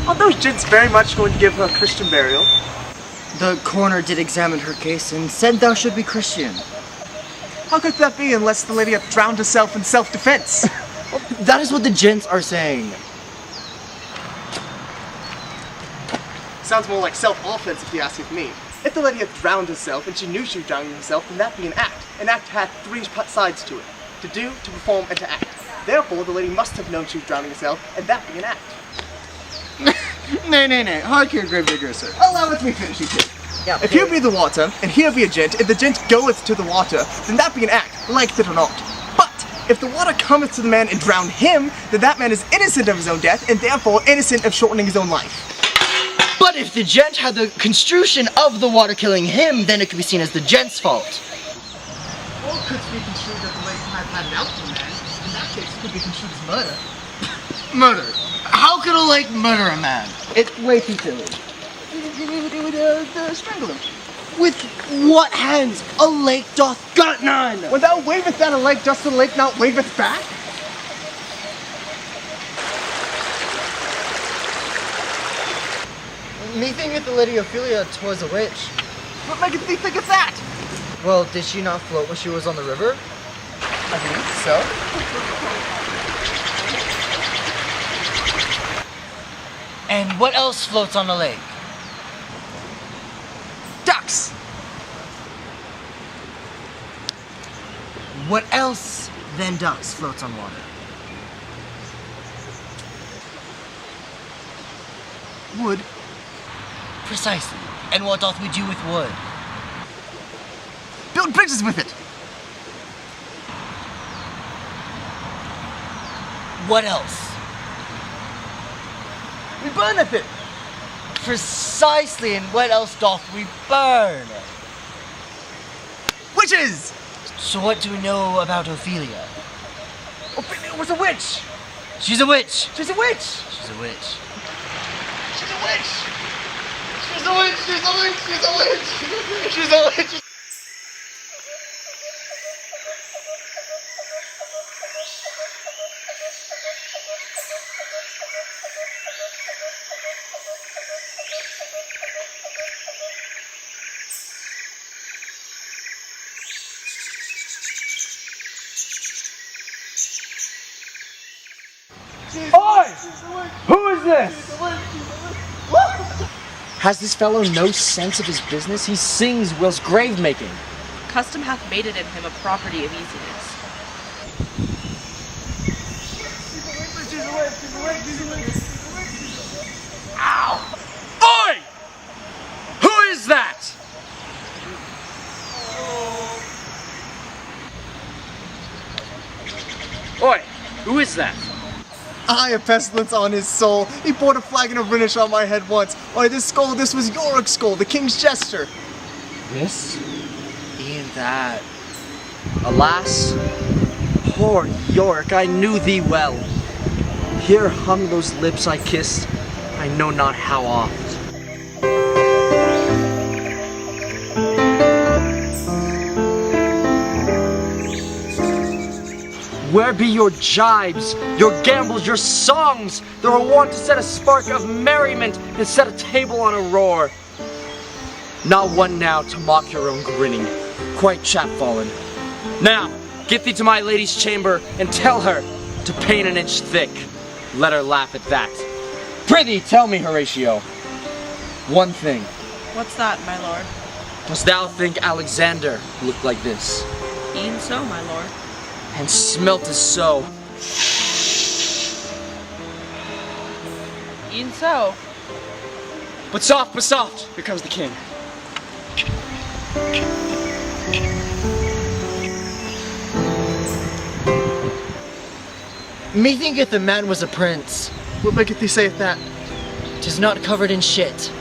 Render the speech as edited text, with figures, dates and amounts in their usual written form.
Are those gents very much going to give her Christian burial? The coroner did examine her case and said thou should be Christian. How could that be unless the lady hath drowned herself in self-defense? Well, that is what the gents are saying. Sounds more like self-offense if you ask me. If the lady hath drowned herself and she knew she was drowning herself, then that be an act. An act hath three sides to it. To do, to perform, and to act. Therefore, the lady must have known she was drowning herself, and that be an act. Nay. Hark here, Gravedigger, sir. Allow it me finish it. Yeah, If here be the water, and here be a gent, if the gent goeth to the water, then that be an act, like it or not. But, if the water cometh to the man and drown him, then that man is innocent of his own death, and therefore innocent of shortening his own life. But if the gent had the construction of the water killing him, then it could be seen as the gent's fault. Or it could be construed that the lady had an out for the man. In that case, it could be construed as murder. Murder. How could a lake murder a man? It's way too silly. It would strangle him. With what hands? A lake doth got none! When thou waveth that a lake, dost the lake not waveth back? Methinketh the Lady Ophelia was a witch. What maketh thee think of that? Well, did she not float when she was on the river? I think so. And what else floats on the lake? Ducks! What else than ducks floats on water? Wood. Precisely. And what doth we do with wood? Build bridges with it. What else? We burneth it. Precisely, and what else doth we burn? Witches! So what do we know about Ophelia? Ophelia was a witch. She's a witch! She's a witch. She's a witch. She's a witch. She's a witch. She's a witch. She's a witch. She's a witch. Oi! Who is this? Has this fellow no sense of his business? He sings whilst grave making. Custom hath made it in him a property of easiness. Oi! Who is that? Oi! Who is that? I have pestilence on his soul. He poured a flagon of Rhenish on my head once. Oi, this skull, this was Yorick's skull, the king's jester. This? E'en that. Alas, poor Yorick, I knew thee well. Here hung those lips I kissed, I know not how oft. Where be your jibes, your gambols, your songs that were wont to set a spark of merriment and set a table on a roar? Not one now to mock your own grinning, quite chapfallen. Now, get thee to my lady's chamber and tell her to paint an inch thick. Let her laugh at that. Prithee, tell me, Horatio, one thing. What's that, my lord? Dost thou think Alexander looked like this? E'en so, my lord. And smelt as so? E'en so. But soft, here comes the king. Methinketh the man was a prince. What maketh thee say that? 'Tis not covered in shit.